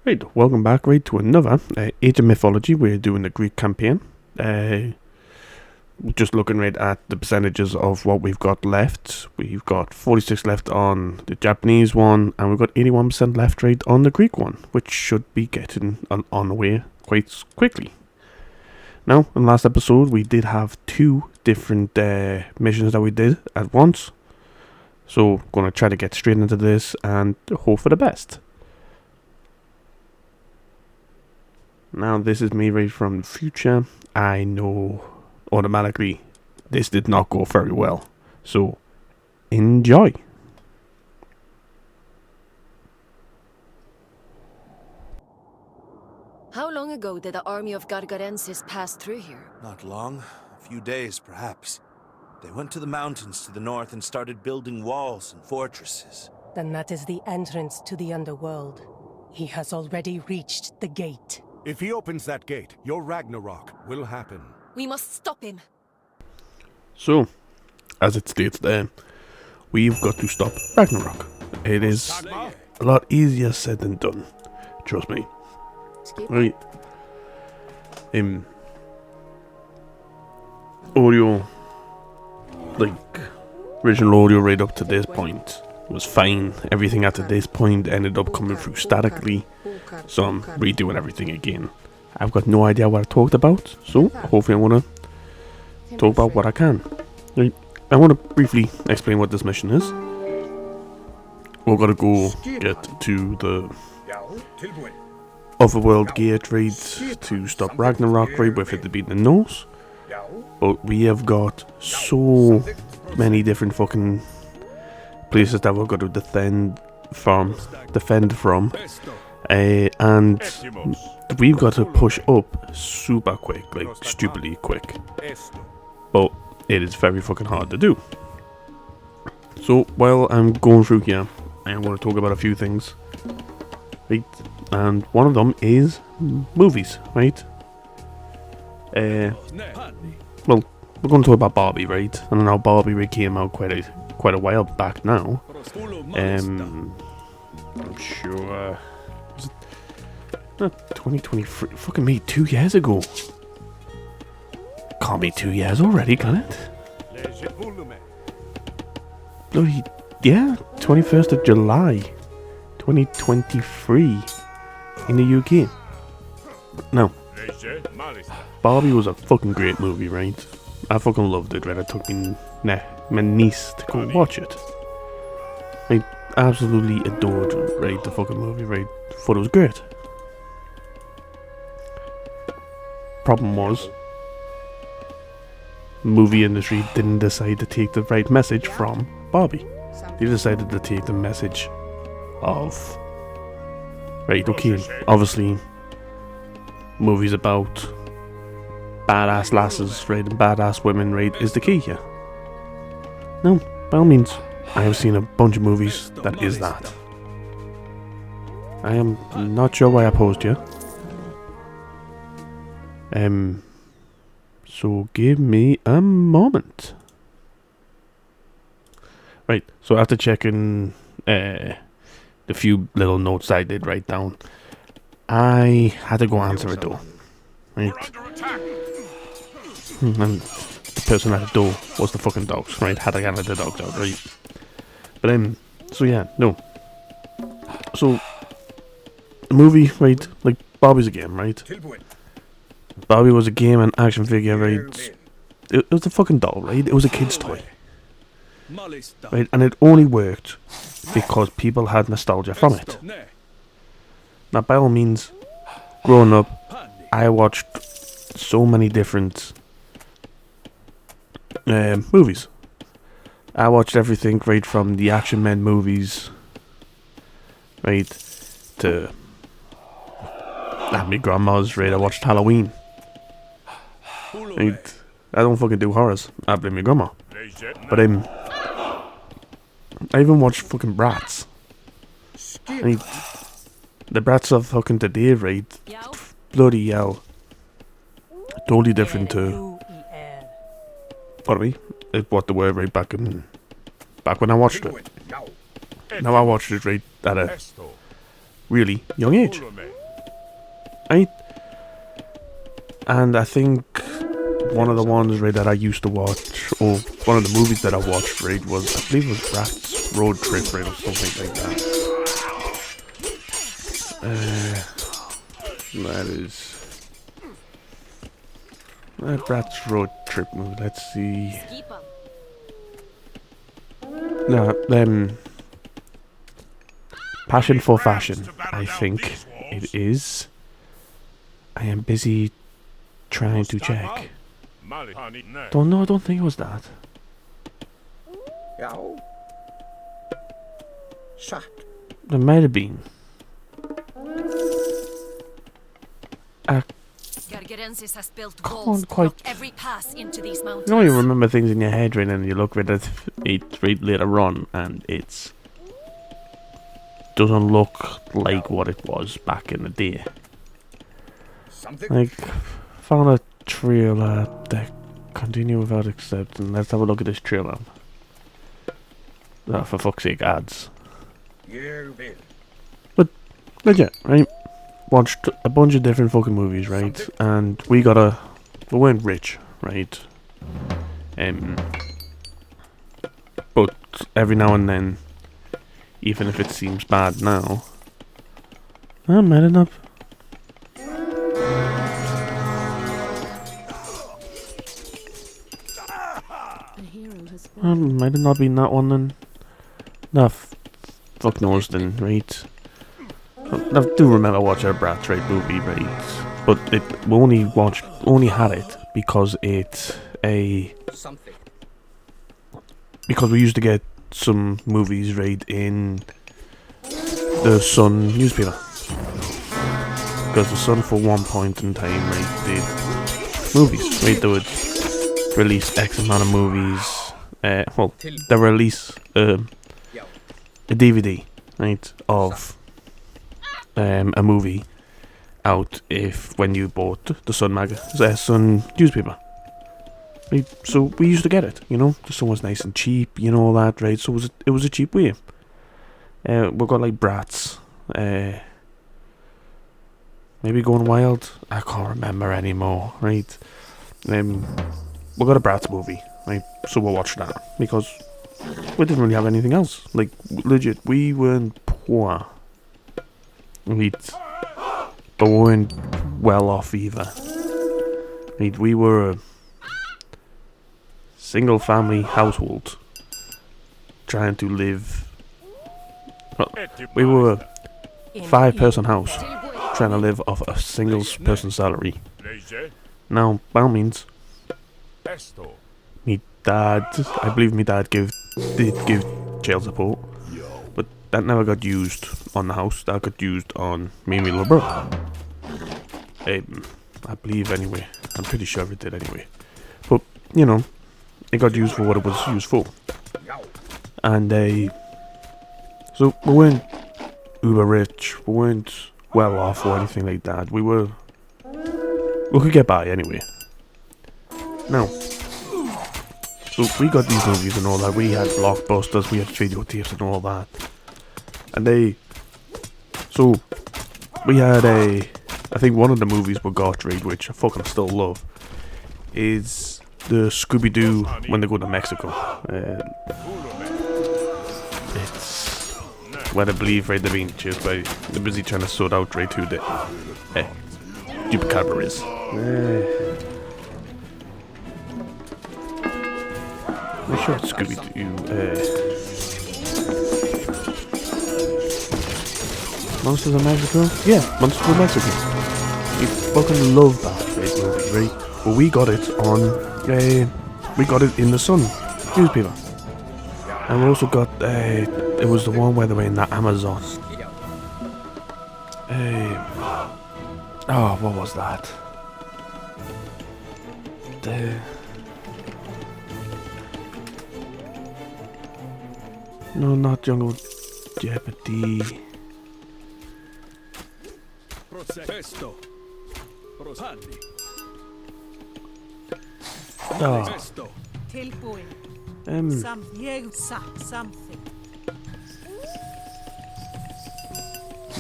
Right, welcome back, right, to another Age of Mythology. We're doing the Greek campaign. Just looking right at the percentages of what we've got left. We've got 46 left on the Japanese one, and we've got 81% left, right, on the Greek one, which should be getting on the way quite quickly. Now, in the last episode, we did have two different missions that we did at once. So, going to try to get straight into this and hope for the best. Now, this is me right from the future. I know automatically this did not go very well. So, enjoy. How long ago did the army of Gargarensis pass through here? Not long. A few days, perhaps. They went to the mountains to the north and started building walls and fortresses. Then that is the entrance to the underworld. He has already reached the gate. If he opens that gate, your Ragnarok will happen. We must stop him. So, as it states there, we've got to stop Ragnarok. It is a lot easier said than done. Trust me. Right. Audio, like, original audio right up to this point was fine. Everything after this point ended up coming through statically. So I'm redoing everything again. I've got no idea what I talked about, so hopefully I want to talk about what I can. Right. I want to briefly explain what this mission is. We're going to go get to the Otherworld gate, right, to stop Ragnarok, right, with it to be the nose. But we have got so many different fucking places that we're going to defend from. And we've got to push up super quick, like stupidly quick. But it is very fucking hard to do. So while I'm going through here, I am going to talk about a few things. Right? And one of them is movies, right? Well, we're going to talk about Barbie, right? And I know Barbie came out quite a while back now. I'm sure. 2023, fucking me, 2 years ago. Can't be 2 years already, can it? Bloody, yeah, 21st of July, 2023, in the UK. Now, Barbie was a fucking great movie, right? I fucking loved it, right? I took my niece to go watch it. I absolutely adored, right, the fucking movie, right? Thought it was great. Problem was, movie industry didn't decide to take the right message from Barbie. They decided to take the message of, right, okay, obviously movies about badass lasses, right, and badass women, right, is the key here. No, by all means, I have seen a bunch of movies that is that. I am not sure why I posed you. So give me a moment. Right, so after checking the few little notes I did write down, I had to go answer a door. Right? And the person at the door was the fucking dogs, right? Had to get the dogs out, right? But so yeah, no. So the movie, right? Like Barbie's a game, right? Barbie was a game and action figure, right? It was a fucking doll, right? It was a kid's toy, right? And it only worked because people had nostalgia from it. Now, by all means, growing up, I watched so many different movies. I watched everything, right, from the Action Men movies, right, to my grandma's, right? I watched Halloween. Right? I don't fucking do horrors. I blame my grandma. But I even watched fucking Bratz. Right? The Bratz of fucking today, right? Bloody hell. Totally different to what they were right back when I watched it. Now I watched it right at a really young age, right? And I think one of the ones, right, that I used to watch, or one of the movies that I watched, right, was, I believe it was Brat's Road Trip, right, or something like that. That is Brat's Road Trip movie. Let's see. No, Passion for Fashion, I think it is. I am busy trying to check. I don't think it was that. There might have been. Gargarensis has built Can't walls to quite- block every pass into these mountains. You know, you remember things in your head, right, and you look at it right later on, and it's doesn't look like what it was back in the day. Like, found a trailer that continue without accepting. Let's have a look at this trailer. Oh, for fuck's sake, ads. But legit, right? Watched a bunch of different fucking movies, right? And we weren't rich, right? But every now and then, even if it seems bad now, I'm mad enough. Might have not been that one then. Nah, fuck knows then, right? I do remember watching a Brat Trade movie, right? But we only had it because because we used to get some movies, right, in the Sun newspaper. Because the Sun, for one point in time, right, did movies, right? They would release X amount of movies. Well, they release a DVD, right, of a movie out when you bought the Sun newspaper. Right? So we used to get it, you know. The Sun was nice and cheap, you know, all that, right? So it was a cheap way. We've got like Bratz, maybe Going Wild. I can't remember anymore, right? We got a Bratz movie, right? So we'll watch that because we didn't really have anything else. Like, legit, we weren't poor. Right? But we weren't well off either. Right? We were a single family household trying to live. Well, we were a 5-person house trying to live off a single person salary. Now, by all means, me dad, I believe me dad did give child support, but that never got used on the house. That got used on me and my little brother. I believe anyway. I'm pretty sure it did anyway. But, you know, it got used for what it was used for. And so we weren't uber rich, we weren't well off or anything like that. We could get by anyway. Now, so we got these movies and all that. We had blockbusters, we had videotapes and all that. And so we had I think one of the we got, right, which I fucking still love, is the Scooby-Doo when they go to Mexico. It's what I believe, right, they're being chased by, they're busy trying to sort out, right, who the Chupacabra is. I'm sure it's Scooby-Doo. Monsters of Mexico? Yeah, Monsters of Mexico. We fucking love that movie, right? But we got it in the Sun newspaper. And we also got, it was the one where they were in the Amazon. What was that? No, not Jungle Jeopardy.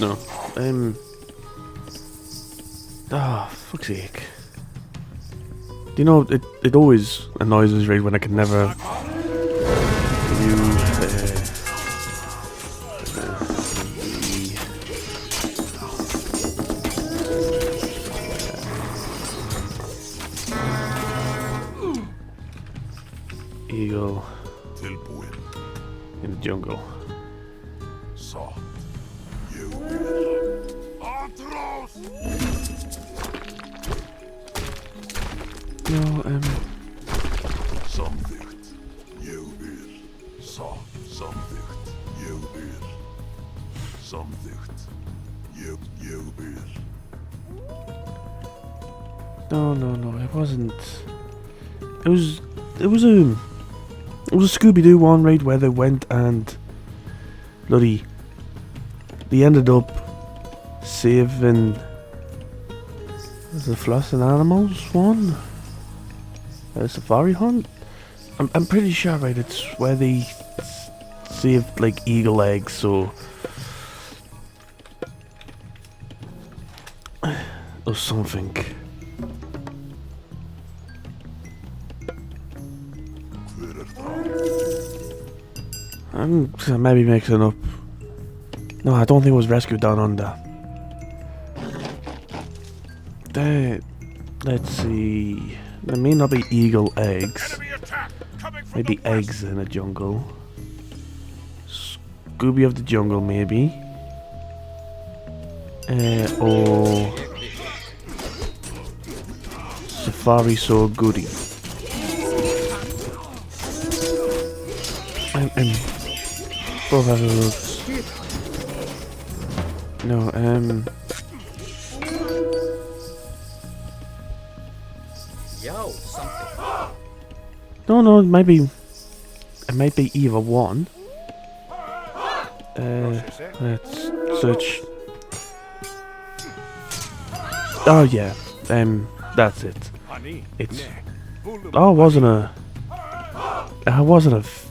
No. Fuck's sake. Do you know, it always annoys us, right, when I can never use eagle in the jungle. No, Samþykkt, ég vil. Samþykkt, ég vil. Samþykkt, ég vil. No, it wasn't. It was a Scooby-Doo one, right, where they went and bloody they ended up saving the floss and animals one. A safari hunt. I'm pretty sure, right, it's where they saved like eagle eggs, so or something. I'm maybe mixing up. No, I don't think it was Rescue Down Under. Let's see. There may not be eagle eggs. Maybe eggs in a jungle. Scooby of the Jungle, maybe. Or Safari So Goody. Both have those. No, No, it might be either one. Let's search. Oh yeah, that's it. It's it wasn't a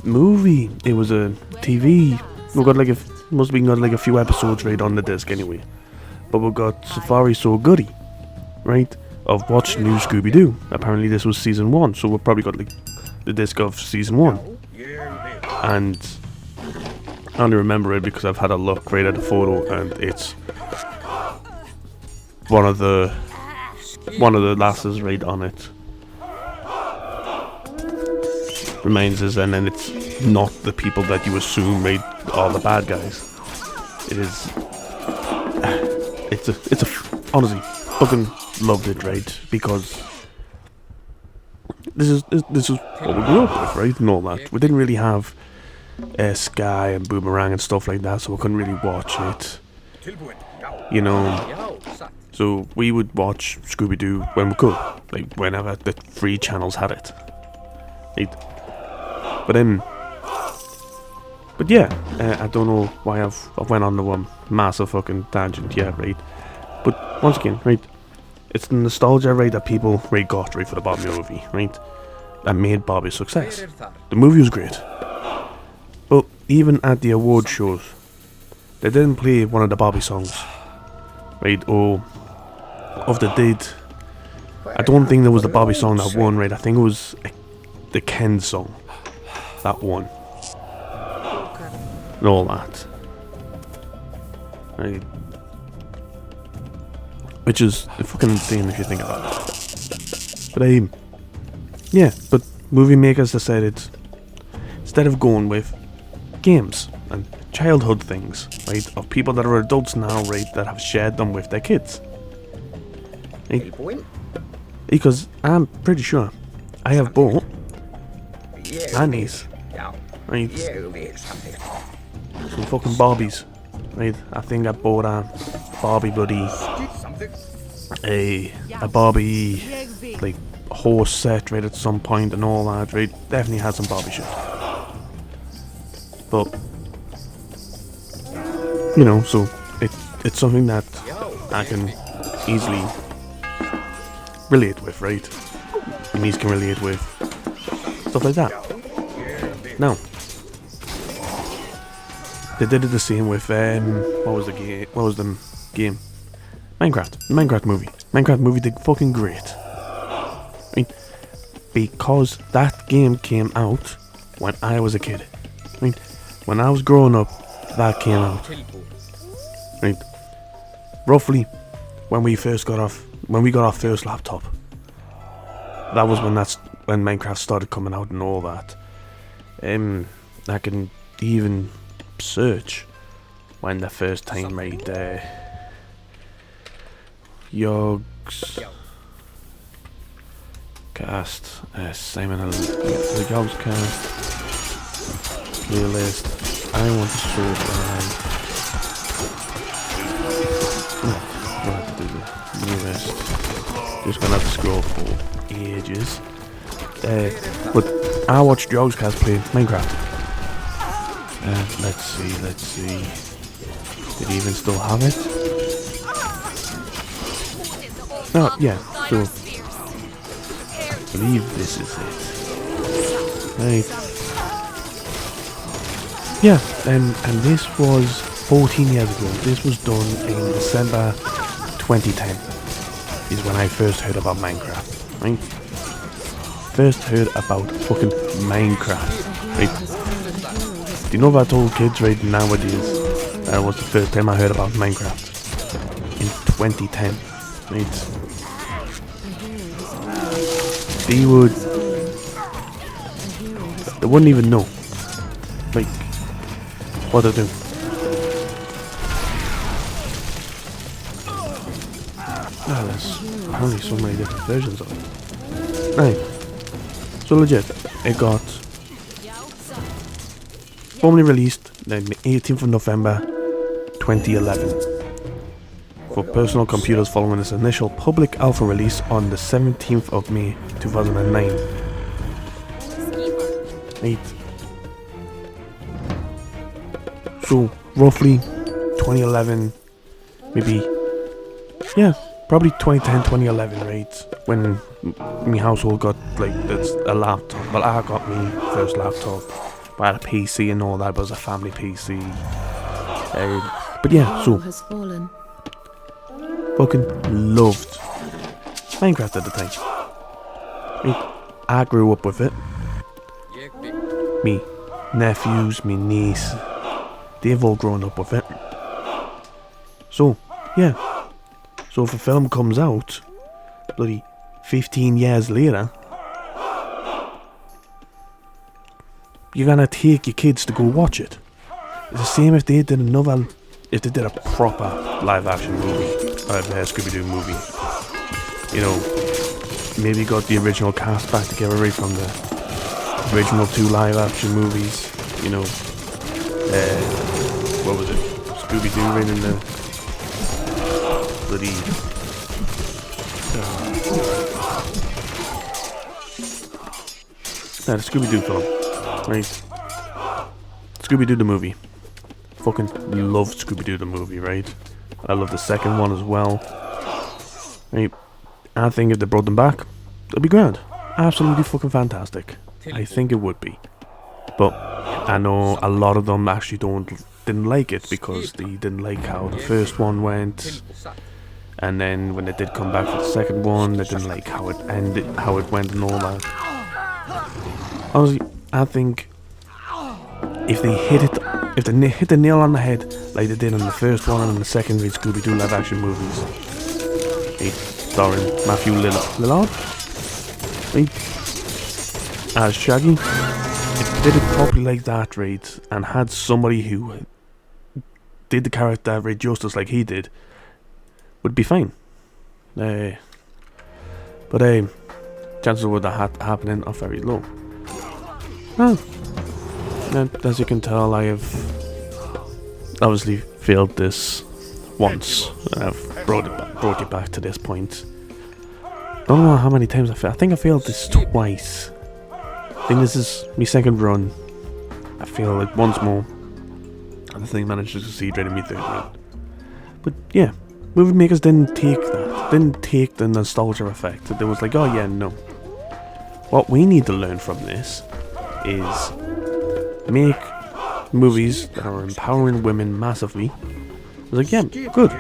movie. It was a TV. We got like must have got like a few episodes right on the disc anyway. But we got Safari So Goody, right? Of What's New Scooby-Doo. Apparently this was season 1, so we probably got like the disc of season 1. And I only remember it because I've had a look right at the photo, and it's one of the lasses right on it. Reminds us, and then it's not the people that you assume right are the bad guys. It is. It's a honestly fucking loved it, right? Because this is what we grew up with, right? And all that. We didn't really have Sky and Boomerang and stuff like that, so we couldn't really watch it. You know. So we would watch Scooby-Doo when we could, like whenever the free channels had it. Right? But yeah, I don't know why I went on the one massive fucking tangent, yeah, right? But once again, right, it's the nostalgia, right, that people right got right for the Bobby movie, right? That made Bobby a success. The movie was great, but even at the award shows, they didn't play one of the Bobby songs, right? Or if they did, I don't think there was the Bobby song that won, right? I think it was the Ken song that won. And all that. Right. Which is fucking insane if you think about it. But yeah, but movie makers decided, instead of going with games and childhood things, right, of people that are adults now, right, that have shared them with their kids. Right? Because I'm pretty sure I have bought my niece, right, some fucking Barbies, right? I think I bought a Barbie bloody a Barbie like horse set, right, at some point and all that, right? Definitely had some Barbie shit. But you know, so it's something that I can easily relate with, right? My niece can relate with stuff like that. Now, they did it the same with what was the game? What was the game? Minecraft. The Minecraft movie. Minecraft movie did fucking great. I mean, because that game came out when I was a kid. I mean, when I was growing up, that came out. Right. Roughly when we got our first laptop. That was when Minecraft started coming out and all that. I can even search when the first time made Yogs cast Simon the Yogs cast playlist. I want to show I'm gonna have to do the newest. Just gonna have to scroll for ages. But I watched Yogs cast play Minecraft. Let's see. Did he even still have it? Oh, yeah, so I believe this is it. Right. Yeah, and this was 14 years ago. This was done in December 2010. Is when I first heard about Minecraft. Right? First heard about fucking Minecraft. Right? Do you know if I told kids right nowadays that was the first time I heard about Minecraft? In 2010. Right? They wouldn't even know like what to do. There's apparently so many different versions of it. Right. So legit, it got formally released on the 18th of November 2011 for personal computers, following its initial public alpha release on the 17th of May 2009. Right. So roughly 2011, maybe, yeah, probably 2010, 2011, right? When my household got like a laptop. Well, I got my first laptop. I had a PC and all that, but it was a family PC. But yeah, so fucking loved Minecraft at the time. I grew up with it. Me nephews, me niece, they've all grown up with it. So, yeah. So if a film comes out, bloody 15 years later, you're gonna take your kids to go watch it. It's the same if they did a proper live action movie, Scooby-Doo movie. You know, maybe got the original cast back together right from the original 2 live action movies. You know, what was it? Scooby-Doo right in the bloody the Scooby-Doo film, right? Scooby-Doo the movie. Fucking love Scooby-Doo the movie, right? I love the second one as well. Right? I think if they brought them back, it'd be grand. Absolutely fucking fantastic. I think it would be. But I know a lot of them actually didn't like it because they didn't like how the first one went. And then when they did come back for the second one, they didn't like how it ended, how it went and all that. Honestly, I think if they hit the nail on the head like they did in the first one and in the second Scooby-Doo live action movies, starring Matthew Lillard, as Shaggy, if they did it properly like that, right, and had somebody who did the character right justice like he did, would be fine. But chances of that happening are very low. And as you can tell, I have obviously failed this once. I've brought you back to this point. Don't know how many times I failed. I think I failed this twice. I think this is my second run. I failed it once more. And the thing managed to succeed right in my third run. But yeah, movie makers didn't take the nostalgia effect. They was like, oh yeah, no. What we need to learn from this is make movies that are empowering women massively. I was like, yeah, good.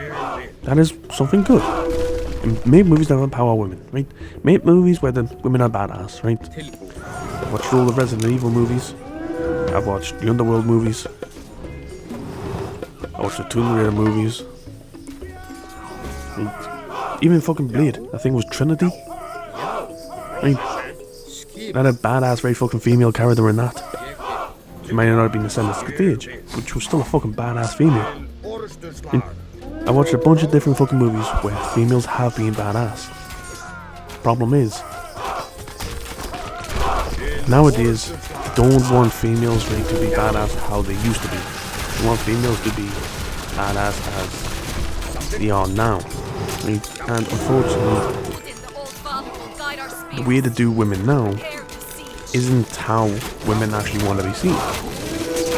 That is something good. And make movies that empower women, right? Make movies where the women are badass, right? I've watched all the Resident Evil movies. I've watched the Underworld movies. I watched the Tomb Raider movies. And even fucking Blade. I think it was Trinity. Right? That had a badass, very fucking female character in that. She might not have been the center stage, but she was still a fucking badass female. And I watched a bunch of different fucking movies where females have been badass. Problem is, nowadays, don't want females really to be badass how they used to be. They want females to be badass as they are now. Right? And unfortunately, the way to do women now isn't how women actually want to be seen.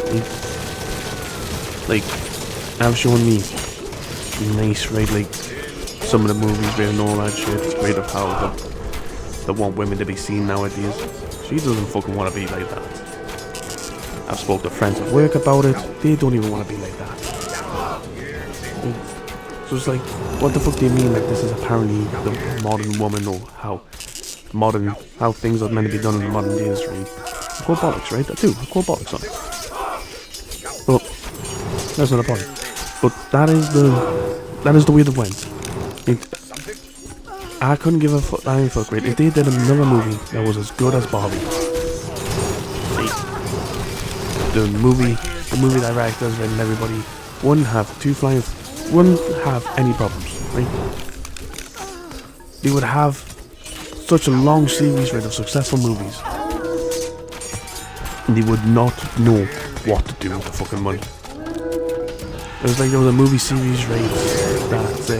Right? Like, I've shown me nice, right, like some of the movies and all that shit, right, of how they want women to be seen nowadays. She doesn't fucking want to be like that. I've spoke to friends at work about it. They don't even want to be like that. So it's like, what the fuck do you mean that this is apparently the modern woman, or how things are meant to be done in the modern days, right? I call bollocks, right? I do. I call bollocks on it. But that's not a point. But that is the way that went. I couldn't give a flying fuck, right? If they did another movie that was as good as Barbie, the movie directors and everybody wouldn't have any problems, right? They would have such a long series, right, of successful movies, and they would not know what to do with the fucking money. It was like there was a movie series, right, that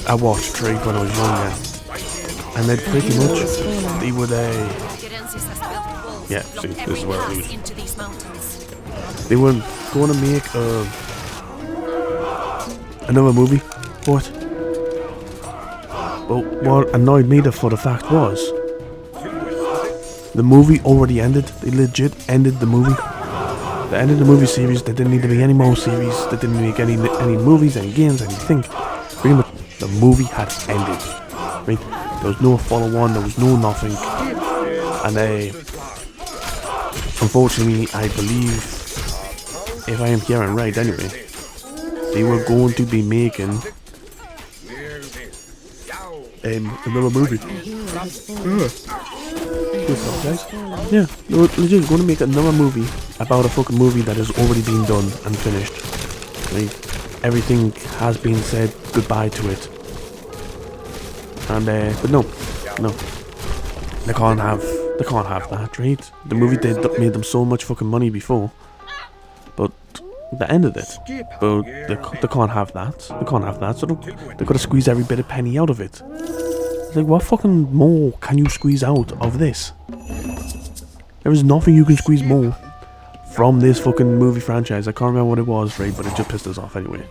I watched, right, when I was younger, and they'd pretty much, they would, yeah, see, this is where I lose. They were going to make another movie, but what annoyed me for the fact was, the movie already ended. They legit ended the movie. They ended the movie series. There didn't need to be any more series. They didn't make any movies, any games, anything. Pretty much, the movie had ended. Right? There was no follow-on. There was no nothing. And unfortunately, I believe, if I am hearing right, anyway, they were going to be making another movie. Yeah, they were legit going to make another movie about a fucking movie that has already been done and finished. Right? Everything has been said goodbye to it. And but no, they can't have that, right? The movie made them so much fucking money before, but they ended it. But they can't have that. They can't have that. So they've got to squeeze every bit of penny out of it. Like, what fucking more can you squeeze out of this? There is nothing you can squeeze more from this fucking movie franchise. I can't remember what it was, right? But it just pissed us off anyway.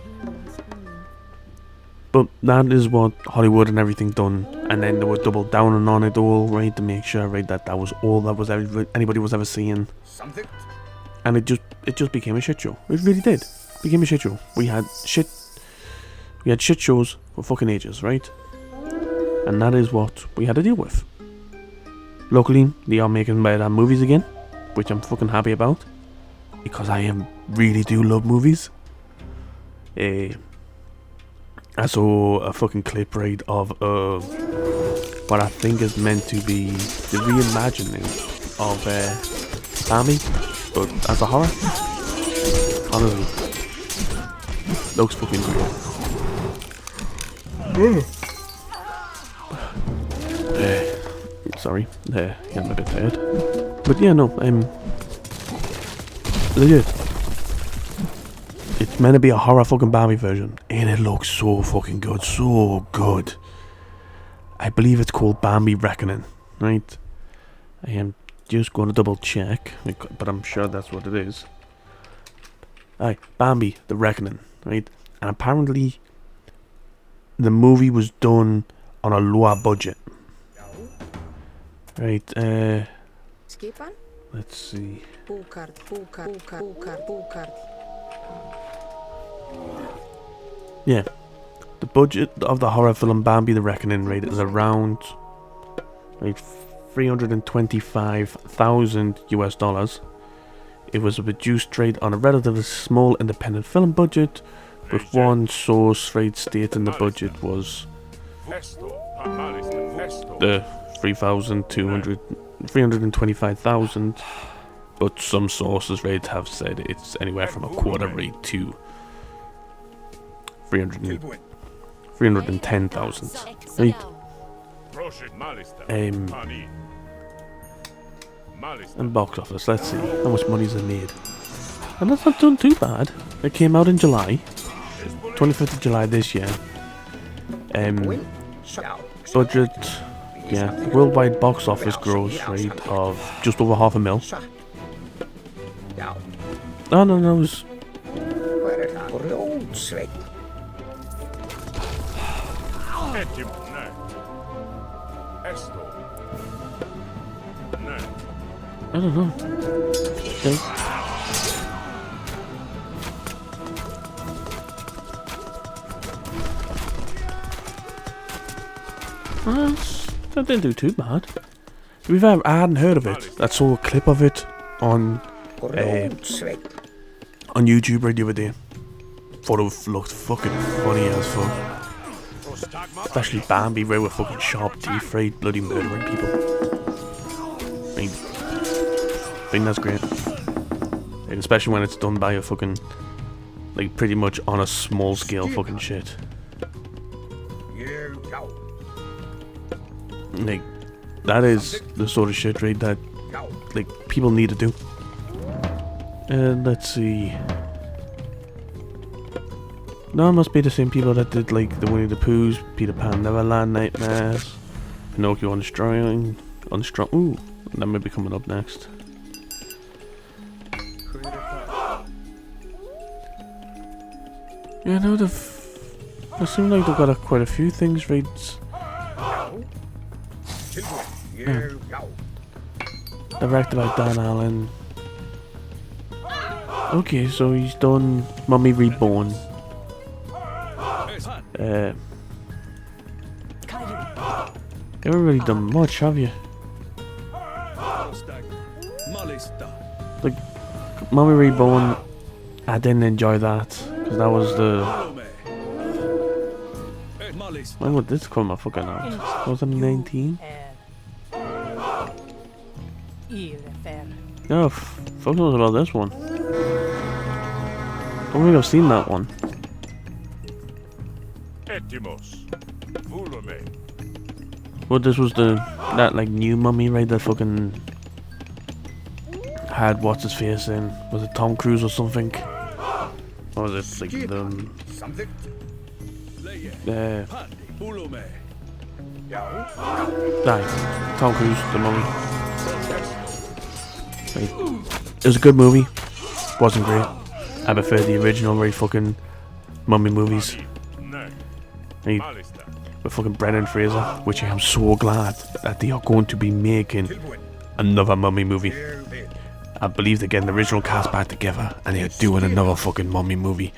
But that is what Hollywood and everything done, and then they were double down on it all, right, to make sure, right, that was all that was anybody was ever seeing. And it just became a shit show. It really did. It became a shit show. We had shit shows for fucking ages, right? And that is what we had to deal with. Luckily, they are making better movies again, which I'm fucking happy about, because I really do love movies. I saw a fucking clip, right, of what I think is meant to be the reimagining of Bambi, but as a horror. Honestly, looks fucking weird. Sorry, I'm a bit tired. But yeah, no, I'm legit. It's meant to be a horror fucking Barbie version, and it looks so fucking good, so good. I believe it's called Bambi Reckoning, right? I am just going to double check, but I'm sure that's what it is. Aye, Bambi, the Reckoning, right? And apparently, the movie was done on a lower budget. Right, Let's see. Yeah. The budget of the horror film Bambi the Reckoning rate is around like $325,000 US. It was a reduced rate on a relatively small independent film budget, but one source rate stating the budget was the 325,000, but some sources rate have said it's anywhere from a quarter rate to 310,000. Right. And box office, let's see how much money's it made. And that's not done too bad. It came out in July, 25th of July this year. Budget, yeah, worldwide box office gross rate of just over $500,000. Oh no, it was. I don't know. Okay. That didn't do too bad. To be fair, I hadn't heard of it. I saw a clip of it on YouTube right the other day. Thought it looked fucking funny as fuck. Especially Bambi, where with fucking sharp teeth, right, bloody murdering people. I think that's great. And especially when it's done by a fucking, like, pretty much on a small scale fucking shit. Like, that is the sort of shit, right, that, like, people need to do. And let's see. No, it must be the same people that did, like, the Winnie the Poohs, Peter Pan, Neverland, Nightmares, Pinocchio on the Strong. Ooh, that might be coming up next. Yeah, no, it seems like they've got quite a few things, right? Yeah. Directed by Dan Allen. Okay, so he's done Mummy Reborn. You haven't really done much, have you? Like, Mummy Reborn, I didn't enjoy that, because that was the... When would this come out fucking out? 2019? No, fuck knows about this one. I don't think I've seen that one. Well, this was that like new Mummy, right? That fucking had what's his face in? Was it Tom Cruise or something? What was it? Like Tom Cruise, the Mummy. Right. It was a good movie. Wasn't great. I prefer the original, very fucking Mummy movies. Right. With fucking Brendan Fraser, which I am so glad that they are going to be making another Mummy movie. I believe they're getting the original cast back together and they're doing another fucking Mummy movie.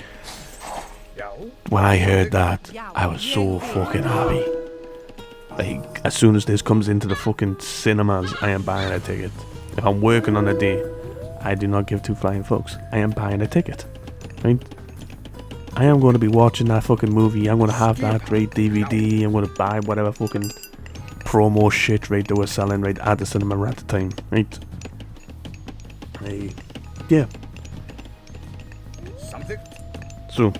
When I heard that, I was so fucking happy. Like, as soon as this comes into the fucking cinemas, I am buying a ticket. If I'm working on a day, I do not give two flying fucks. I am buying a ticket. Right? I am going to be watching that fucking movie. I'm going to have that great DVD. I'm going to buy whatever fucking promo shit, right, they were selling right at the cinema at the time. Right? Yeah. So,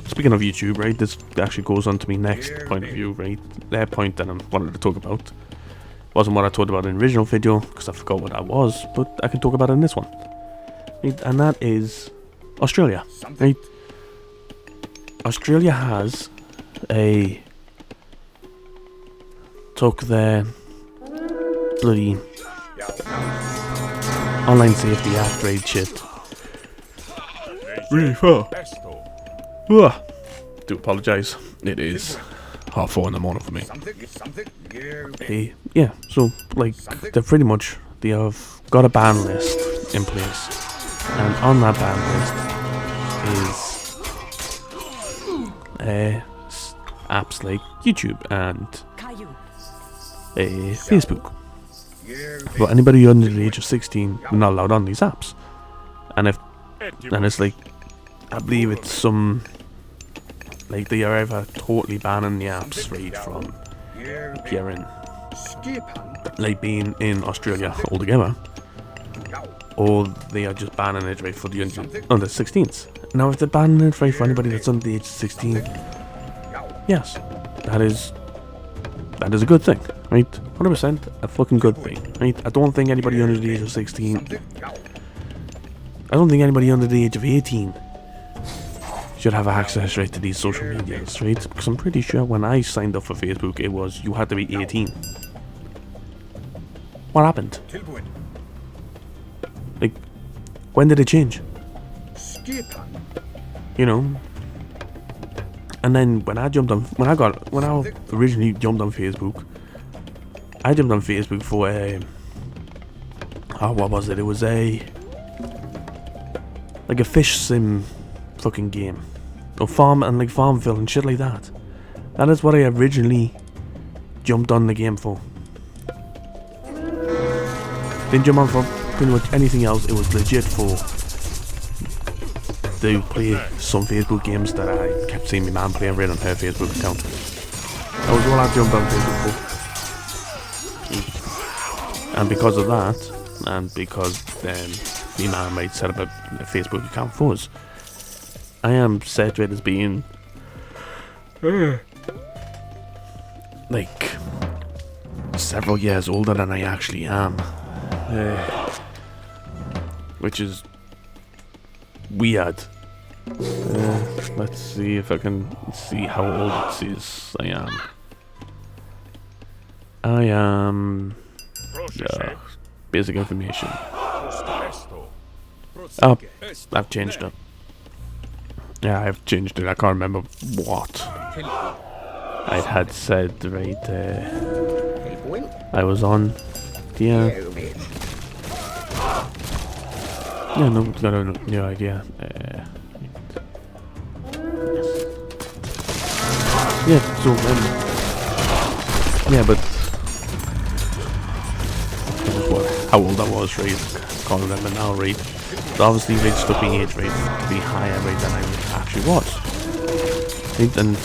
speaking of YouTube, right, this actually goes on to my next point of view, right? That point that I wanted to talk about wasn't what I talked about in the original video, because I forgot what that was, but I can talk about it in this one. Right? And that is Australia, right? Australia has took their bloody Online Safety Act raid shit really far. Do apologise. It is 4:30 in the morning for me. Yeah, so like they've pretty much they have got a ban list in place, and on that ban list is apps like YouTube and Facebook. But anybody under the age of 16 are not allowed on these apps. And it's like, I believe it's some, like, they are either totally banning the apps right from appearing, like being in Australia altogether, or they are just banning it right for the under 16s. Now if they're banning it right for anybody that's under the age of 16, yes, that is a good thing, right? 100% a fucking good thing, right? I don't think anybody under the age of 16, I don't think anybody under the age of 18 should have access right to these social medias, right? Because I'm pretty sure when I signed up for Facebook, it was you had to be 18. What happened? Like, when did it change? You know? And then when I originally jumped on Facebook, I jumped on Facebook for what was it? It was like a fish sim fucking game, or Farmville and shit like that. That is what I originally jumped on the game for. Didn't jump on for pretty much anything else. It was legit to play some Facebook games that I kept seeing my mum playing right on her Facebook account. That was all I jumped on Facebook for. And because of that, and because my mum might set up a Facebook account for us, I am set right as being like several years older than I actually am. Which is weird. Let's see if I can see how old it says I am. I am basic information. Oh, I've changed it. Yeah, I've changed it. I can't remember what I had said right I was on. Yeah, no, got no idea. Yeah, so yeah, but that was how old I was, right? Can't remember now, right? So obviously they just took the age rate to be higher rate than I actually was. Right? And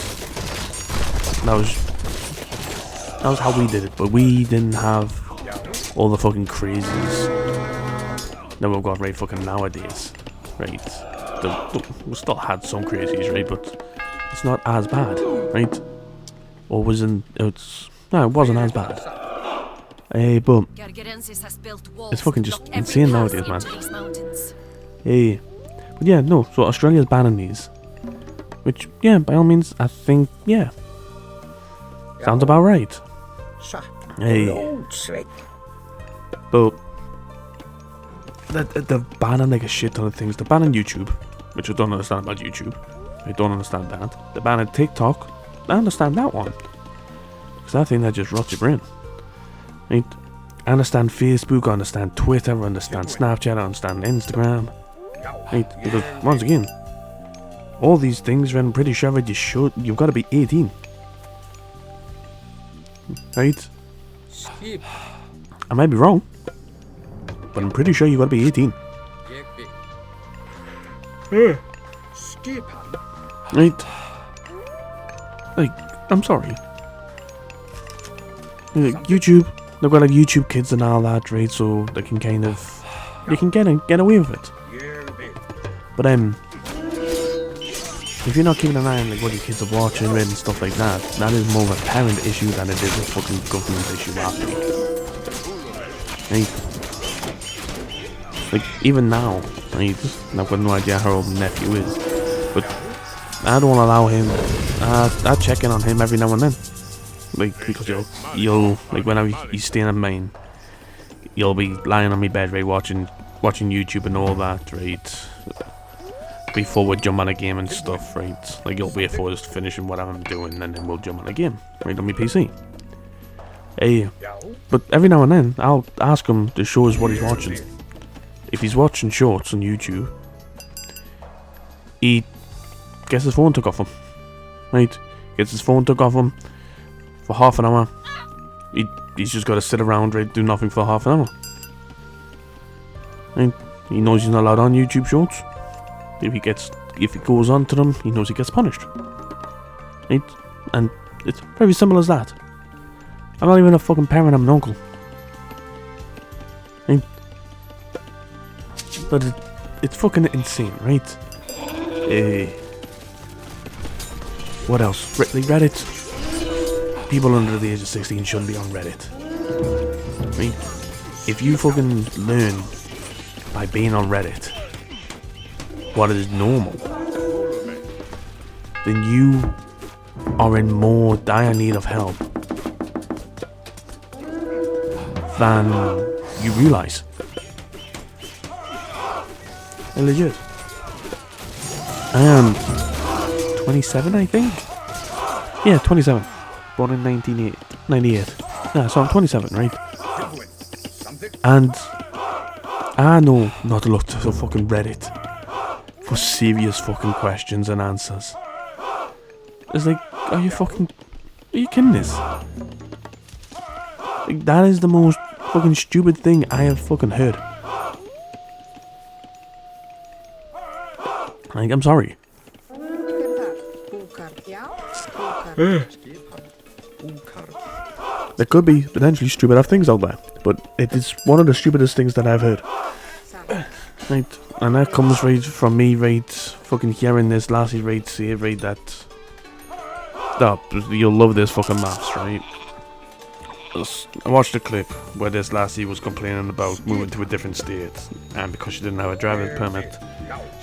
that was how we did it, but we didn't have all the fucking crazies that we've got right fucking nowadays, right? We still had some crazies, right? But it's not as bad, right? Or wasn't it wasn't as bad. But it's fucking just insane nowadays, man. But yeah, no, so Australia's banning these. Which, yeah, by all means, I think, yeah. Sounds about right. But they're banning like a shit ton of things. They're banning YouTube, which I don't understand about YouTube. I don't understand that. They're banning TikTok. I understand that one. Because I think that just rots your brain. Right? I understand Facebook, I understand Twitter, I understand Snapchat, I understand Instagram. Right? Because, once again, all these things, I'm pretty sure that you've got to be 18. Right? I might be wrong, but I'm pretty sure you've got to be 18. Right? Like, I'm sorry. Like, YouTube, they've got like YouTube Kids and all that, right? So they can kind of, you can get away with it. But if you're not keeping an eye on like what your kids are watching, right, and stuff like that, that is more of a parent issue than it is a fucking government issue, I think. Right? Like, even now, right? I've got no idea how old my nephew is, but I don't allow him. I check in on him every now and then, like, because you'll like whenever he's staying at mine, you'll be lying on my bed, right, watching YouTube and all that, right, before we jump on a game and stuff, right. Like, you'll wait for us finishing whatever I'm doing, and then we'll jump on a game, right, on my PC. But every now and then, I'll ask him to show us what he's watching. If he's watching shorts on YouTube, he gets his phone took off him. Right? Gets his phone took off him for half an hour. He's just got to sit around, right, do nothing for half an hour. Right? He knows he's not allowed on YouTube shorts. If he goes on to them, he knows he gets punished. Right? And it's very simple as that. I'm not even a fucking parent, I'm an uncle. Right? But it's fucking insane, right? What else? Reddit. People under the age of 16 shouldn't be on Reddit. Right? If you fucking learn by being on Reddit what is normal, then you are in more dire need of help than you realise. Legit. I am 27, I think? Yeah, 27. Born in 1998. Yeah, so I'm 27, right? And I know not to look to the fucking Reddit for serious fucking questions and answers. It's like, are you kidding this? Like, that is the most fucking stupid thing I have fucking heard. Like, I'm sorry. There could be potentially stupider things out there, but it is one of the stupidest things that I've heard. Right, and that comes right from me, right, fucking hearing this lassie, right, say, right, that... Oh, you'll love this fucking maths, right? I watched a clip where this lassie was complaining about moving to a different state, and because she didn't have a driver's permit,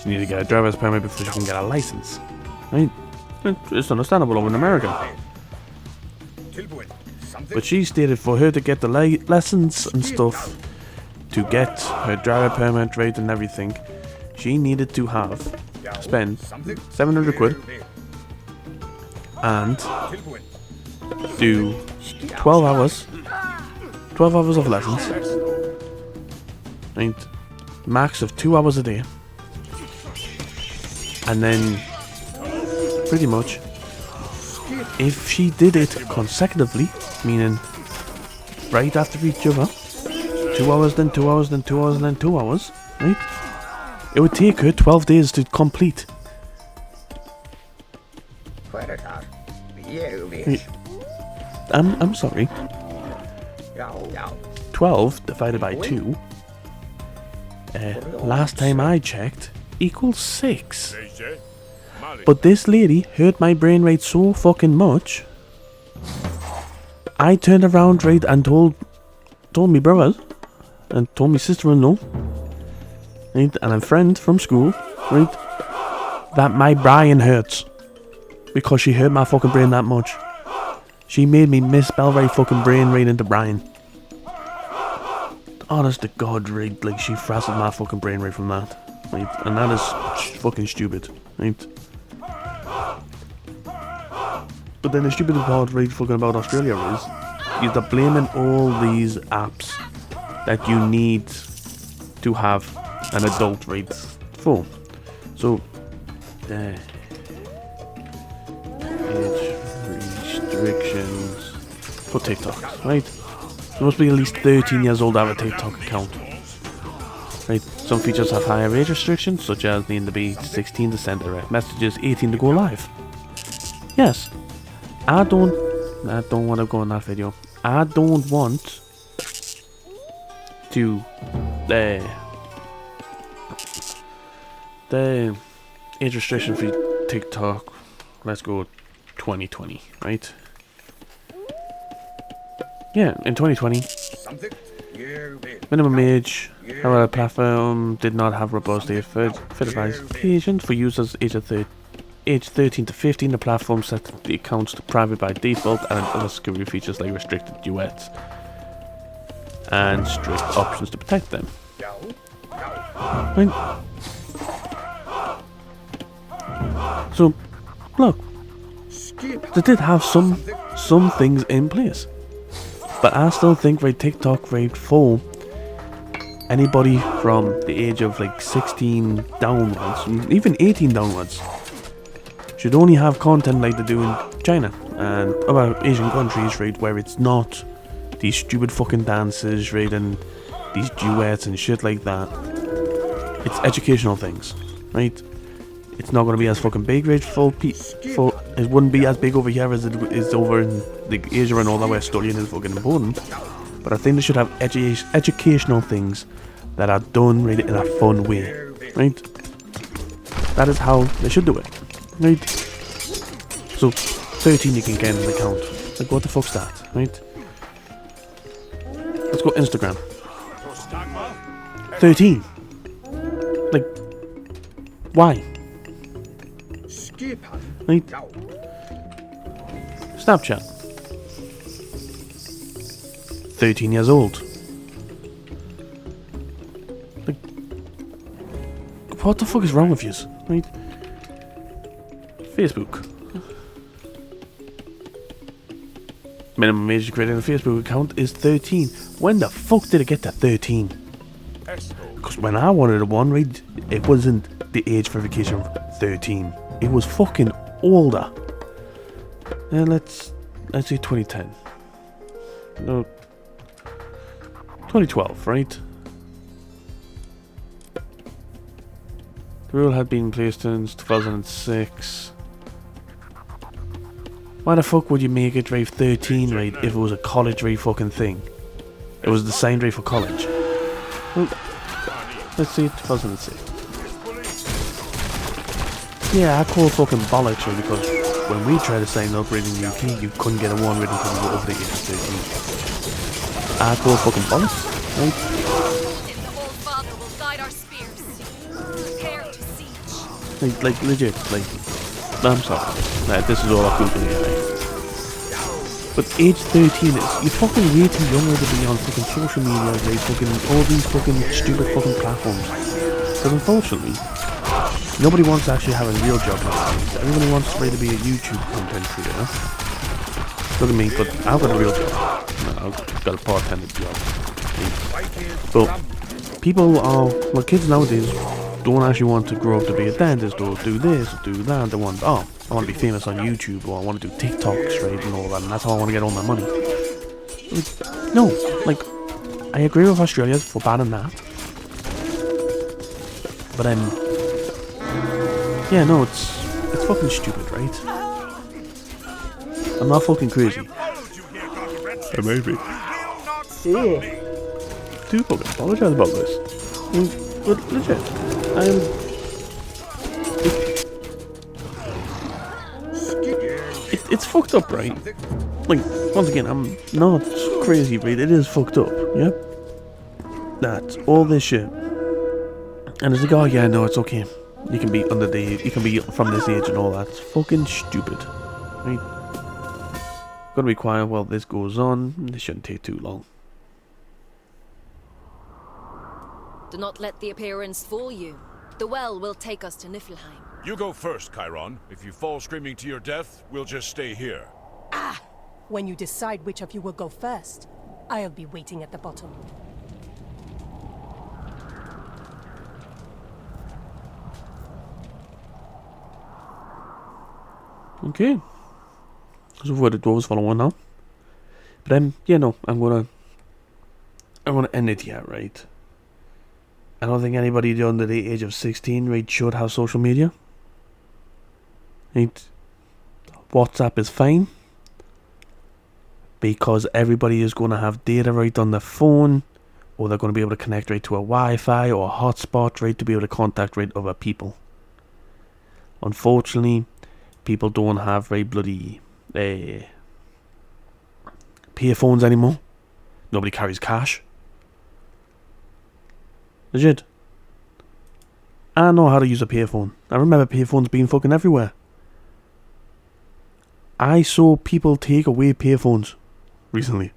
she needed to get a driver's permit before she can get a license. Right? It's understandable over in America. But she stated for her to get the lessons and stuff, to get her driver permit rate and everything, she needed to spend 700 quid and do 12 hours of lessons, right? Max of 2 hours a day, and then pretty much if she did it consecutively, meaning right after each other, 2 hours, then 2 hours, then 2 hours, then 2 hours, right? It would take her 12 days to complete. Right. I'm sorry. 12 divided by 2, last time I checked, equals 6. But this lady hurt my brain rate so fucking much, I turned around, right, and told me brothers, and told me sister-in-law, right, and a friend from school, right, that my brain hurts, because she hurt my fucking brain that much. She made me misspell right fucking brain right into Brian. Honest to God, right, like, she frazzled my fucking brain right from that, right, and that is fucking stupid, right. But then the stupid part, right, fucking about Australia is they're blaming all these apps that you need to have an adult, right, phone. So, age restrictions for TikTok, right? You must be at least 13 years old to have a TikTok account. Right? Some features have higher age restrictions, such as needing to be 16 to send direct messages, 18 to go live. Yes, I don't want to go on that video. I don't want to the age restriction for TikTok. Let's go 2020, right? Yeah, in 2020, minimum age, however, the platform did not have robust verification for users age 13 to 15. The platform set the accounts to private by default, and other security features like restricted duets and strict options to protect them. Right. So, look, they did have some things in place. But I still think, right, TikTok, right, for anybody from the age of like 16 downwards, even 18 downwards, should only have content like they do in China and other Asian countries, right, where it's not these stupid fucking dances, right, and these duets and shit like that. It's educational things, right? It's not going to be as fucking big, right, it wouldn't be as big over here as it is over in like Asia and all that where studying is fucking important. But I think they should have educational things that are done, right, in a fun way, right? That is how they should do it, right? So, 13 you can get an account. Like, what the fuck's that, right? Let's go Instagram. 13. Like, why? Right? Snapchat. 13 years old. Like, what the fuck is wrong with you? Right? Facebook. Minimum age to create a Facebook account is 13. When the fuck did it get to 13? Because when I wanted one, right, it wasn't the age verification of 13. It was fucking older. And let's say 2010. No, 2012, right? The rule had been in place since 2006. Why the fuck would you make it rate 13, right, if it was a college rate fucking thing? It was the same rate for college. Well, let's see, 2006. Yeah, I call fucking bollocks, right, because when we tried to sign up right in the UK, you couldn't get a one rating until you were over the age of 13. I call fucking bollocks, right? If the old father will guide our spears, prepare to siege. Like legit, like, I'm sorry. Like, this is all I Google here, right? But age 13 is, you're fucking way too young to be on fucking social media, right? Fucking all these fucking stupid fucking platforms. Because unfortunately, nobody wants to actually have a real job nowadays. Everybody wants to be a YouTube content creator. Look at me, but I've got a real job. No, I've got a part-time job. But people are, well, kids nowadays don't actually want to grow up to be a dentist or do this or do that. They want, oh, I want to be famous on YouTube, or I want to do TikToks, right, and all that, and that's how I want to get all my money. Like, no, like, I agree with Australia for banning that. But yeah, no, it's fucking stupid, right? I'm not fucking crazy. Maybe. Do fucking apologize about this. But legit, it's fucked up, right? Like, once again, I'm not crazy, right? It is fucked up, yeah? That's all this shit. And it's like, oh yeah, no, it's okay. You can be under the, you can be from this age and all that. It's fucking stupid, right? Gotta be quiet while this goes on. This shouldn't take too long. Do not let the appearance fool you. The well will take us to Niflheim. You go first, Chiron. If you fall screaming to your death, we'll just stay here. Ah! When you decide which of you will go first, I'll be waiting at the bottom. Okay. So where the dwarves follow on now. But yeah, no, I'm gonna end it here, right? I don't think anybody under the age of 16, right, should have social media. Right? WhatsApp is fine. Because everybody is going to have data right on their phone. Or they're going to be able to connect right to a Wi-Fi or a hotspot, right, to be able to contact right other people. Unfortunately, people don't have right bloody payphones anymore. Nobody carries cash. Legit. I know how to use a payphone. I remember payphones being fucking everywhere. I saw people take away payphones recently.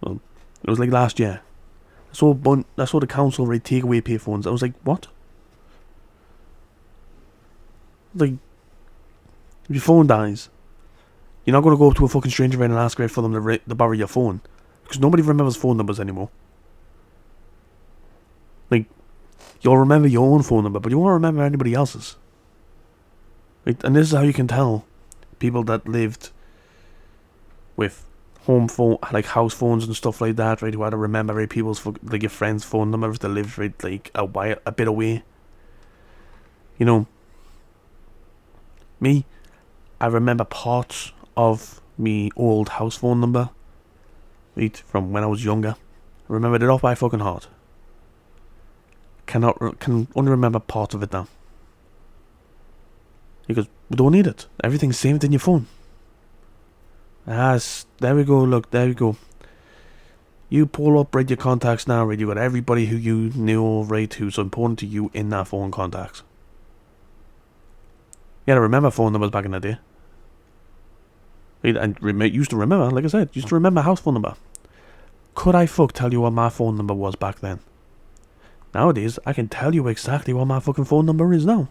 Well, it was like last year. I saw the council right take away payphones. I was like, what? Like, if your phone dies, you're not going to go up to a fucking stranger and ask right for them to borrow your phone. Because nobody remembers phone numbers anymore. Like, you'll remember your own phone number, but you won't remember anybody else's. Right? And this is how you can tell people that lived with home phone, like house phones and stuff like that, right? Who had to remember, right, people's, like, your friends' phone numbers that lived, right, like, a bit away. You know, me, I remember parts of me old house phone number, right, from when I was younger. I remembered it off by fucking heart. Can only remember parts of it now. Because we don't need it. Everything's saved in your phone. There we go, look, there we go. You pull up, right, your contacts now, right, you got everybody who you knew, right, who's important to you in that phone contacts. You had to remember phone numbers back in the day. Right, and used to remember, like I said, used to remember house phone number. Could I tell you what my phone number was back then? Nowadays, I can tell you exactly what my fucking phone number is now.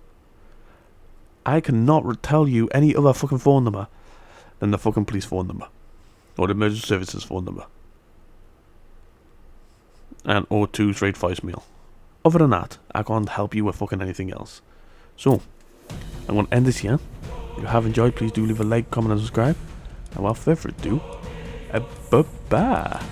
I cannot tell you any other fucking phone number than the fucking police phone number. Or the emergency services phone number. And O2 straight voicemail. Other than that, I can't help you with fucking anything else. So, I'm going to end this here. If you have enjoyed, please do leave a like, comment and subscribe. And without further ado, bye-bye.